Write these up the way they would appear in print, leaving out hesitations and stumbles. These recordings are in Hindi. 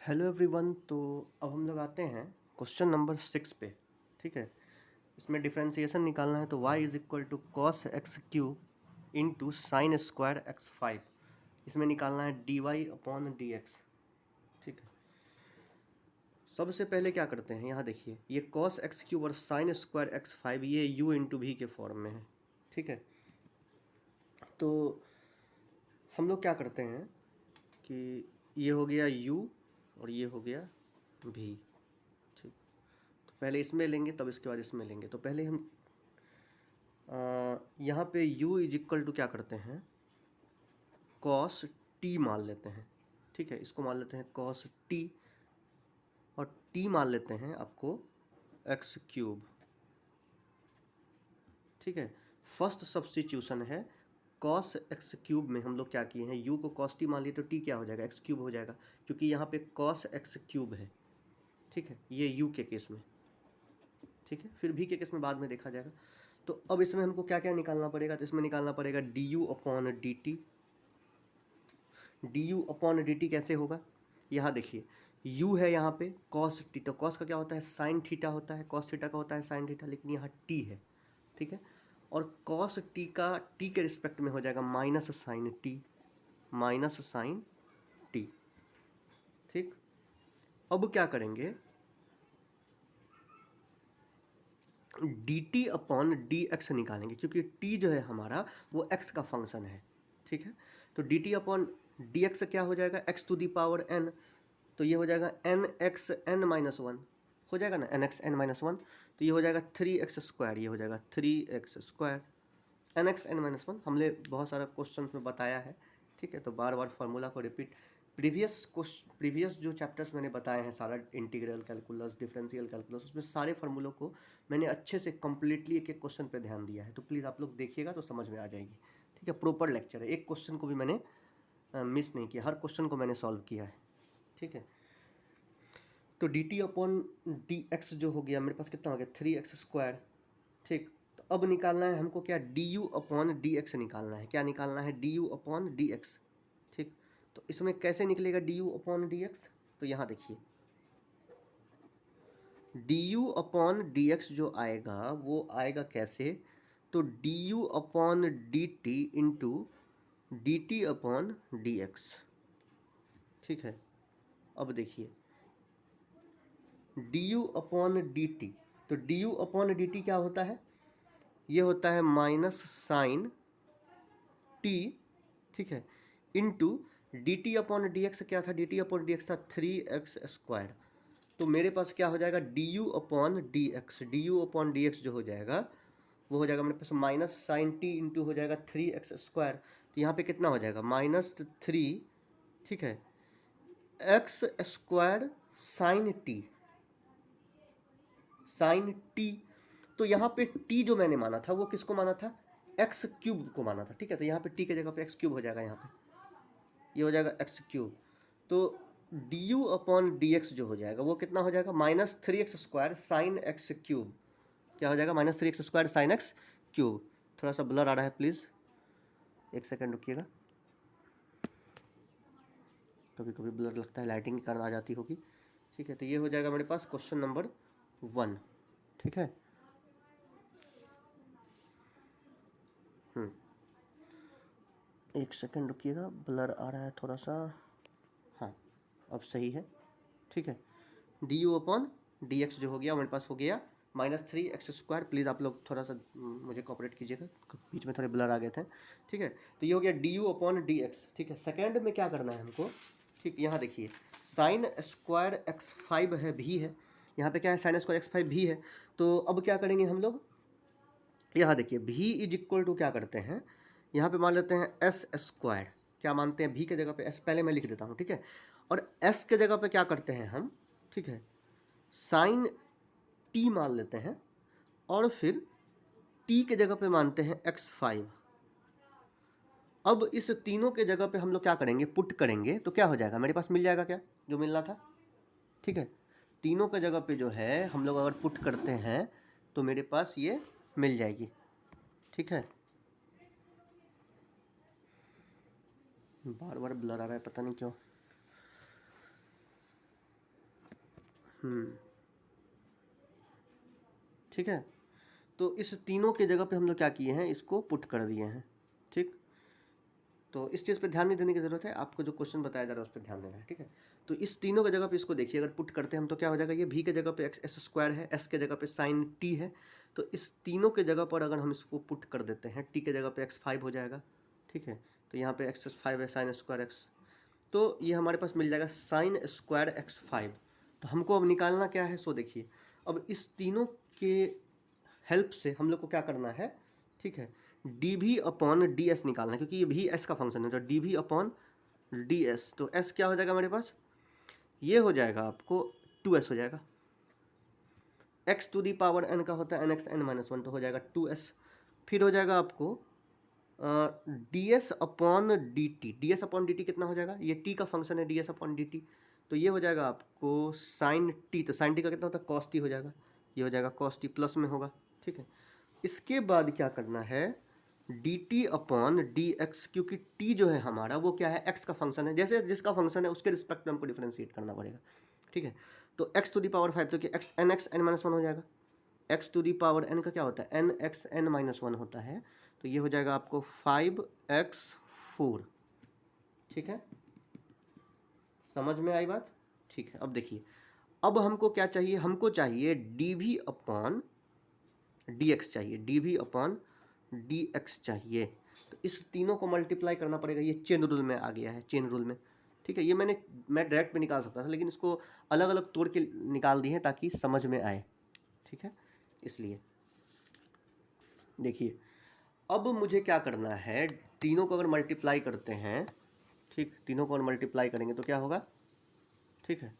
Hello everyone. तो अब हम लोग आते हैं क्वेश्चन नंबर 6 पे। ठीक है, इसमें डिफरेंशिएशन निकालना है। तो y is equal to cos x cube into sine square x 5। इसमें निकालना है dy अपॉन डी एक्स। ठीक है, सबसे पहले क्या करते हैं, यहाँ देखिए ये कॉस एक्स क्यूब और साइन स्क्वायर एक्स 5 ये u इंटू भी के फॉर्म में है। ठीक है, तो हम लोग क्या करते हैं कि ये हो गया u और ये हो गया भी। ठीक, तो पहले इसमें लेंगे तब इसके बाद इसमें लेंगे। तो पहले हम यहाँ पे u इज इक्वल टू क्या करते हैं, कॉस t मान लेते हैं। ठीक है, इसको मान लेते हैं कॉस t और t मान लेते हैं आपको एक्स क्यूब। ठीक है, फर्स्ट सब्स्टिट्यूशन है कॉस एक्स क्यूब में। हम लोग क्या किए हैं, u को कॉस t मान लिए तो t क्या हो जाएगा, एक्स क्यूब हो जाएगा, क्योंकि यहाँ पे कॉस एक्स क्यूब है। ठीक है, ये u के केस में। ठीक है, फिर भी के केस में बाद में देखा जाएगा। तो अब इसमें हमको क्या क्या निकालना पड़ेगा, तो इसमें निकालना पड़ेगा du upon D t. D you upon D T कैसे होगा, यहाँ देखिए u है यहाँ पे कॉस टी, तो कॉस का क्या होता है, साइन थीटा होता है, कॉस थीटा का होता है साइन थीटा, लेकिन यहाँ t है। ठीक है, और कॉस टी का t के रिस्पेक्ट में हो जाएगा minus sine t, minus sine t. ठीक, अब क्या करेंगे, d T upon D x निकालेंगे, क्योंकि t जो है हमारा वो x का फंक्शन है। ठीक है, तो d T upon D x क्या हो जाएगा, x to the power n, तो ये हो जाएगा n x n minus one, हो जाएगा ना, n x n minus one. तो ये हो जाएगा 3x², ये हो जाएगा 3x², n x n minus one. हमने बहुत सारा क्वेश्चन में बताया है। ठीक है, तो बार बार फार्मूला को रिपीट, प्रीवियस जो चैप्टर्स मैंने बताए हैं सारा, इंटीग्रल कैलकुलस, डिफरेंशियल कैलकुलस, उसमें सारे फार्मूलों को मैंने अच्छे से कंप्लीटली एक एक क्वेश्चन पे ध्यान दिया है। तो प्लीज़ आप लोग देखिएगा तो समझ में आ जाएगी। ठीक है, प्रॉपर लेक्चर है, एक क्वेश्चन को भी मैंने मिस नहीं किया, हर क्वेश्चन को मैंने सॉल्व किया है। ठीक है, तो d T upon D x जो हो गया मेरे पास कितना हो गया, 3x²। ठीक, तो अब निकालना है हमको क्या, D you upon D X निकालना है। क्या निकालना है, D you upon D x. ठीक, तो इसमें कैसे निकलेगा D you upon D X, तो यहाँ देखिए D you upon D x जो आएगा वो आएगा कैसे, तो D you upon D T into D T upon D x. ठीक है, अब देखिए D you upon D T, तो D you upon D T क्या होता है, ये होता है माइनस साइन टी। ठीक है, into D T upon D x क्या था, d T upon D x था 3x²। तो मेरे पास क्या हो जाएगा, d you upon D x, D you upon D x जो हो जाएगा वो हो जाएगा मेरे पास माइनस साइन टी इंटू हो जाएगा 3x²। तो यहाँ पे कितना हो जाएगा, -3। ठीक है, x² sign T, sign t. तो यहाँ पे t जो मैंने माना था वो किसको माना था, x³ को माना था। ठीक है, तो यहाँ पे t के जगह पे x³ हो जाएगा, यहाँ पे ये हो जाएगा x³। तो D you upon D x जो हो जाएगा वो कितना हो जाएगा, -3x² साइन x³। क्या हो जाएगा, -3x² साइन x³। थोड़ा सा ब्लर आ रहा है, प्लीज़ एक सेकेंड रुकिएगा, कभी कभी ब्लर लगता है, लाइटिंग के कारण आ जाती होगी। ठीक है, तो ये हो जाएगा मेरे पास क्वेश्चन नंबर 1। ठीक है, एक सेकेंड रुकिएगा, ब्लर आ रहा है थोड़ा सा। हाँ, अब सही है। ठीक है, D you upon D x जो हो गया मेरे पास हो गया -3x²। प्लीज़ आप लोग थोड़ा सा मुझे कोऑपरेट कीजिएगा, बीच में थोड़े ब्लर आ गए थे। ठीक है, तो ये हो गया D you upon D x. ठीक है, सेकेंड में क्या करना है हमको, ठीक, यहाँ देखिए sin² x5 है, भी है यहाँ पे, क्या है, sin² x5 भी है। तो अब क्या करेंगे हम लोग, यहाँ देखिए भी इज इक्वल टू क्या करते हैं, यहाँ पे मान लेते हैं s²। क्या मानते हैं, भी के जगह पे s, पहले मैं लिख देता हूँ। ठीक है, और s के जगह पे क्या करते हैं हम, ठीक है, साइन t मान लेते हैं, और फिर t के जगह पे मानते हैं x5। अब इस तीनों के जगह पे हम लोग क्या करेंगे, पुट करेंगे, तो क्या हो जाएगा, मेरे पास मिल जाएगा क्या जो मिलना था। ठीक है, तीनों के जगह पे जो है हम लोग अगर पुट करते हैं तो मेरे पास ये मिल जाएगी। ठीक है, बार बार ब्लर आ रहा है, पता नहीं क्यों। ठीक है, तो इस तीनों के जगह पे हम लोग क्या किए हैं, इसको पुट कर दिए हैं। ठीक, तो इस चीज़ पे ध्यान नहीं देने की ज़रूरत है, आपको जो क्वेश्चन बताया जा रहा है उस पर ध्यान देना है। ठीक है, तो इस तीनों के जगह पे इसको देखिए, अगर पुट करते हैं हम तो क्या हो जाएगा, ये v के जगह पे एक्स एस स्क्वायर है, s के जगह पे साइन t है, तो इस तीनों के जगह पर अगर हम इसको पुट कर देते हैं, t के जगह पे x5 हो जाएगा। ठीक है, तो यहाँ पे x5 है, साइन स्क्वायर x, तो ये हमारे पास मिल जाएगा साइन स्क्वायर x5। तो हमको अब निकालना क्या है, सो देखिए, अब इस तीनों के हेल्प से हम लोग को क्या करना है, ठीक है, डी भी अपॉन डी एस निकालना है, क्योंकि ये भी एस का फंक्शन है, तो डी भी अपॉन डी एस, तो एस क्या हो जाएगा हमारे पास, ये हो जाएगा आपको 2s हो जाएगा, x to the power n का होता है n x n minus one, तो हो जाएगा 2s। फिर हो जाएगा आपको d s upon D t, d s upon D t कितना हो जाएगा, ये t का फंक्शन है, d s upon D T, तो ये हो जाएगा आपको साइन टी, तो साइन टी का कितना होता है, कॉस टी हो जाएगा, ये हो जाएगा कॉस टी प्लस में होगा। ठीक है, इसके बाद क्या करना है, D T upon D x, क्योंकि t जो है हमारा वो क्या है, x का फंक्शन है, जैसे जिसका फंक्शन है उसके रिस्पेक्ट में हमको डिफरेंशिएट करना पड़ेगा। ठीक है, तो x टू दी पावर 5, तो कि x n x n minus one हो जाएगा, x to the power n का क्या होता है, n x n minus one होता है, तो ये हो जाएगा आपको 5x4। ठीक है, समझ में आई बात। ठीक है, अब देखिए, अब हमको क्या चाहिए, हमको चाहिए D we upon D X चाहिए, D we upon D X चाहिए, तो इस तीनों को मल्टीप्लाई करना पड़ेगा, ये चेन रूल में आ गया है, चेन रूल में। ठीक है, ये मैं डायरेक्ट भी निकाल सकता था, लेकिन इसको अलग अलग तोड़ के निकाल दिए हैं ताकि समझ में आए। ठीक है, इसलिए देखिए, अब मुझे क्या करना है, तीनों को अगर मल्टीप्लाई करते हैं, ठीक, तीनों को अगर मल्टीप्लाई करेंगे तो क्या होगा, ठीक है,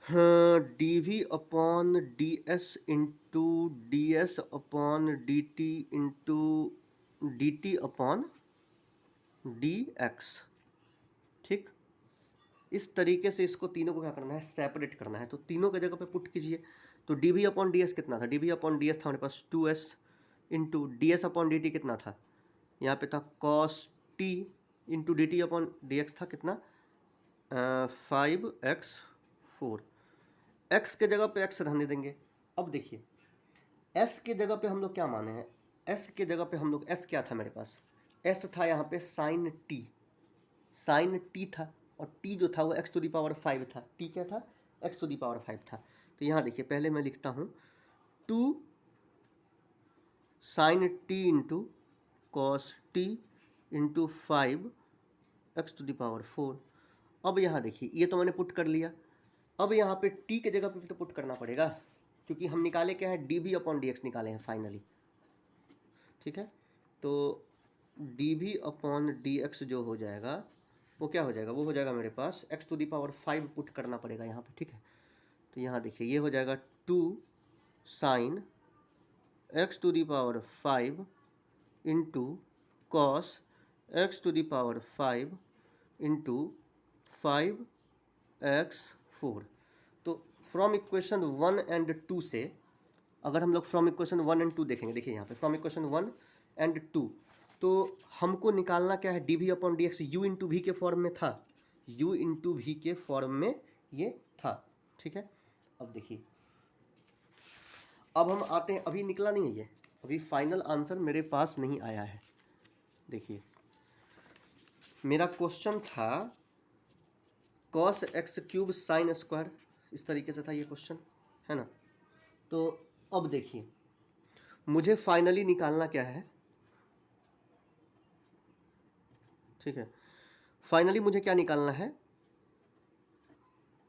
d we upon d s into d s upon D T into D T upon D x. ठीक, इस तरीके से इसको तीनों को क्या करना है, सेपरेट करना है, तो तीनों के जगह पे पुट कीजिए, तो d we upon d s कितना था, d we upon d s था हमारे पास 2s, into d s upon D t कितना था, यहाँ पे था cos t, into D T upon D x था कितना, 5x4, x के जगह पे x रहने देंगे। अब देखिए, s के जगह पे हम लोग क्या माने हैं, s के जगह पे हम लोग, s क्या था मेरे पास, s था यहाँ पे साइन t, साइन t था, और t जो था वो x टू दी पावर 5 था, t क्या था, x टू दी पावर 5 था। तो यहाँ देखिए, पहले मैं लिखता हूँ 2 sine t into cos t into 5 x to the power 4। अब यहाँ देखिए, ये तो मैंने पुट कर लिया, अब यहाँ पे t के जगह पे भी तो पुट करना पड़ेगा, क्योंकि हम निकाले क्या है, d b upon D x निकाले हैं फाइनली। ठीक है, तो d b upon D x जो हो जाएगा वो क्या हो जाएगा, वो हो जाएगा मेरे पास x to the power 5 put करना पड़ेगा यहाँ पे। ठीक है, तो यहाँ देखिए, ये हो जाएगा 2 sine x to the power 5 into cos x to the power 5 into 5x4। तो फ्रॉम इक्वेशन 1 एंड 2 से, अगर हम लोग फ्रॉम इक्वेशन 1 एंड 2 देखेंगे, देखिए यहाँ पे फ्रॉम इक्वेशन 1 एंड 2, तो हमको निकालना क्या है, d we upon D x u into we के फॉर्म में था, u इंटू वी के फॉर्म में ये था। ठीक है, अब देखिए, अब हम आते हैं, अभी निकला नहीं है ये, अभी फाइनल आंसर मेरे पास नहीं आया है। देखिए, मेरा क्वेश्चन था cos x cube sine square, इस तरीके से था ये क्वेश्चन, है ना। तो अब देखिए, मुझे फाइनली निकालना क्या है, ठीक है, फाइनली मुझे क्या निकालना है,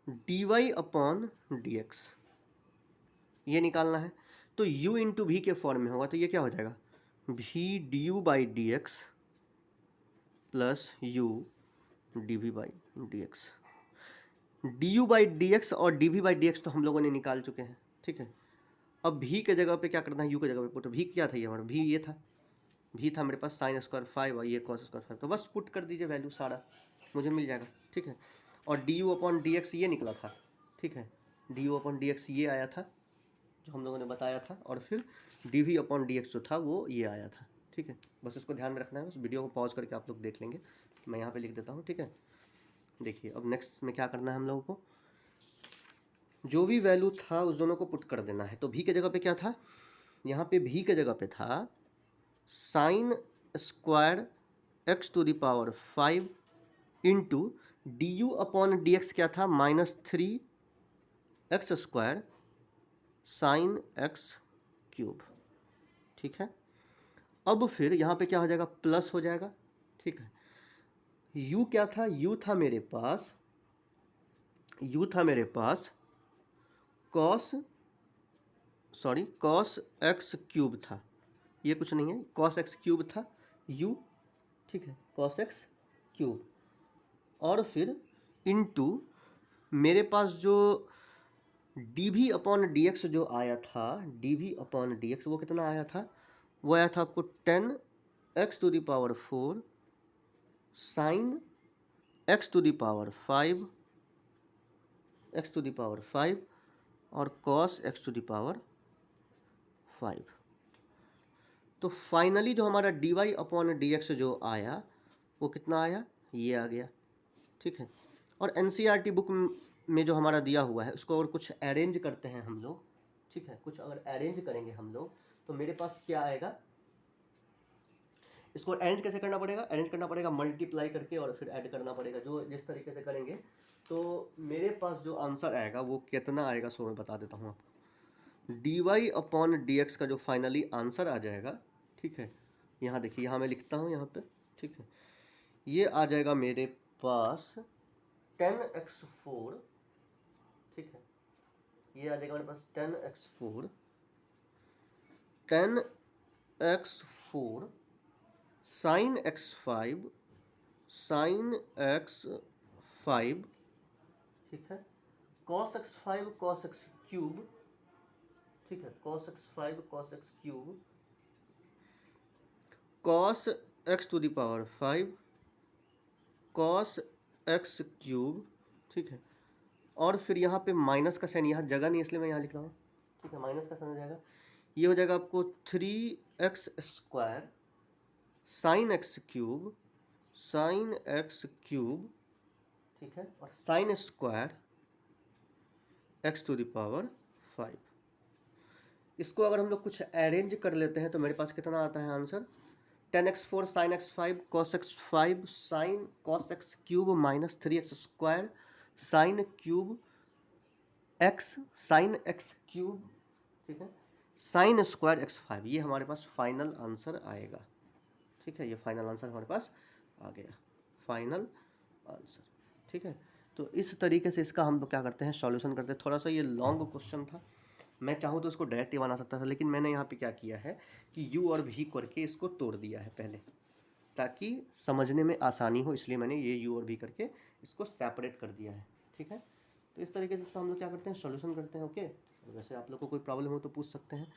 D Y upon D X, ये निकालना है। तो u इंटू वी के फॉर्म में होगा, तो ये क्या हो जाएगा, v D U by D X plus u D V by D x. D U by D X और D V by D X तो हम लोगों ने निकाल चुके हैं। ठीक है, अब v के जगह पे क्या करना है, u के जगह पे पुट, v क्या था ये हमारा, v ये था, v था मेरे पास साइन स्क्वायर 5 और ये कॉस स्क्वायर 5, तो बस पुट कर दीजिए वैल्यू, सारा मुझे मिल जाएगा। ठीक है, और D you upon D X ये निकला था। ठीक है, D you upon D X ये आया था जो हम लोगों ने बताया था, और फिर d we upon D x जो था वो ये आया था। ठीक है, बस इसको ध्यान में रखना है, बस वीडियो को पॉज करके आप लोग देख लेंगे, मैं यहाँ पे लिख देता हूँ। ठीक है, देखिए, अब नेक्स्ट में क्या करना है हम लोगों को, जो भी वैल्यू था उस दोनों को पुट कर देना है। तो v के जगह पे क्या था, यहाँ पे v के जगह पे था sine square x to the power 5 into d you upon D x क्या था, -3x² साइन एक्स क्यूब। ठीक है, अब फिर यहाँ पे क्या हो जाएगा, प्लस हो जाएगा। ठीक है, u क्या था, u था मेरे पास कॉस एक्स क्यूब था, ये कुछ नहीं है, कॉस एक्स क्यूब था u। ठीक है, कॉस एक्स क्यूब, और फिर इनटू मेरे पास जो d we upon D x जो आया था, d we upon D x वो कितना आया था, वो आया था आपको 10x to the power 4 sine x to the power 5 x to the power 5 और cos x to the power 5। तो फाइनली जो हमारा d Y upon D x जो आया वो कितना आया, ये आ गया। ठीक है, और एनसीईआरटी बुक में जो हमारा दिया हुआ है उसको और कुछ अरेंज करते हैं हम लोग। ठीक है, कुछ अगर अरेंज करेंगे हम लोग तो मेरे पास क्या आएगा, इसको अरेंज कैसे करना पड़ेगा, अरेंज करना पड़ेगा मल्टीप्लाई करके और फिर ऐड करना पड़ेगा। जो जिस तरीके से करेंगे तो मेरे पास जो आंसर आएगा वो कितना आएगा, सो मैं बता देता हूँ आपको। D Y upon D x का जो फाइनली आंसर आ जाएगा, ठीक है, यहाँ देखिए, यहाँ मैं लिखता हूँ यहाँ पे। ठीक है, ये आ जाएगा मेरे पास 10x4। ठीक है, ये आ जाएगा मेरे पास 10x4 sine x5 sign x5। ठीक है, cos x5 cos x cube. ठीक है, cos x5 cos x cube cos x to the power 5 cos x cube. ठीक है, और फिर यहाँ पे माइनस का साइन, यहाँ जगह नहीं इसलिए मैं यहाँ लिख रहा हूँ। ठीक है, माइनस का साइन हो जाएगा, ये हो जाएगा आपको 3x² साइन एक्स क्यूब। ठीक है, और sine square x to the power 5। इसको अगर हम लोग कुछ अरेंज कर लेते हैं तो मेरे पास कितना आता है answer, 10x4 sine x5 cos x5 sine cos x cube minus 3x² sine cube x sine x cube. ठीक है, साइन स्क्वायर x5, ये हमारे पास फाइनल आंसर आएगा। ठीक है, ये फाइनल आंसर हमारे पास आ गया, फाइनल आंसर। ठीक है, तो इस तरीके से इसका हम लोग क्या करते हैं, सॉल्यूशन करते हैं। थोड़ा सा ये लॉन्ग क्वेश्चन था, मैं चाहूँ तो इसको डायरेक्ट ही बना सकता था, लेकिन मैंने यहाँ पे क्या किया है कि u और v करके इसको तोड़ दिया है पहले, ताकि समझने में आसानी हो, इसलिए मैंने ये u और v करके इसको सेपरेट कर दिया है। ठीक है, तो इस तरीके से इसका हम लोग क्या करते हैं, सॉल्यूशन करते हैं। ओके, वैसे आप लोग को कोई प्रॉब्लम हो तो पूछ सकते हैं।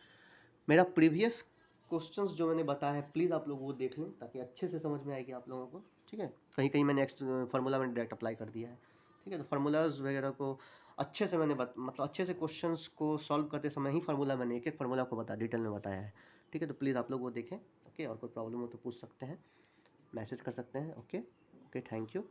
मेरा प्रीवियस क्वेश्चंस जो मैंने बताया है प्लीज़ आप लोग वो देख लें, ताकि अच्छे से समझ में आएगी आप लोगों को। ठीक है, कहीं कहीं मैंने फार्मूला मैंने डायरेक्ट अप्लाई कर दिया है। ठीक है, तो फार्मूलाज वगैरह को अच्छे से मैंने मतलब अच्छे से क्वेश्चंस को सॉल्व करते समय ही फार्मूला मैंने एक एक फार्मूला को डिटेल में बताया है। ठीक है, तो प्लीज़ आप लोग वो देखें। ओके, और कोई प्रॉब्लम हो तो पूछ सकते हैं, मैसेज कर सकते हैं। Okay, thank you.